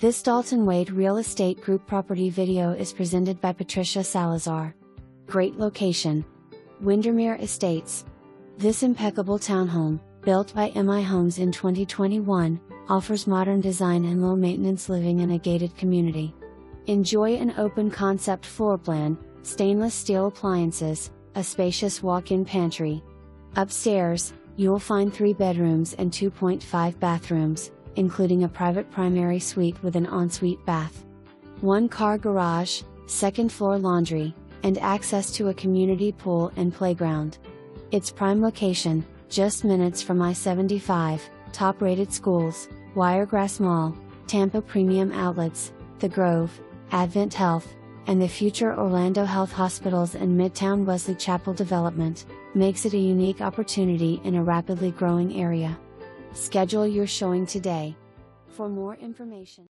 This Dalton Wade Real Estate Group property video is presented by Patricia Salazar. Great location. Windermere Estates. This impeccable townhome, built by MI Homes in 2021, offers modern design and low-maintenance living in a gated community. Enjoy an open-concept floor plan, stainless steel appliances, a spacious walk-in pantry. Upstairs, you'll find 3 bedrooms and 2.5 bathrooms, including a private primary suite with an ensuite bath. 1-car garage, 2nd-floor laundry, and access to a community pool and playground. Its prime location, just minutes from I-75, top-rated schools, Wiregrass Mall, Tampa Premium Outlets, The Grove, AdventHealth, and the future Orlando Health Hospitals and Midtown Wesley Chapel development, makes it a unique opportunity in a rapidly growing area. Schedule your showing today. For more information.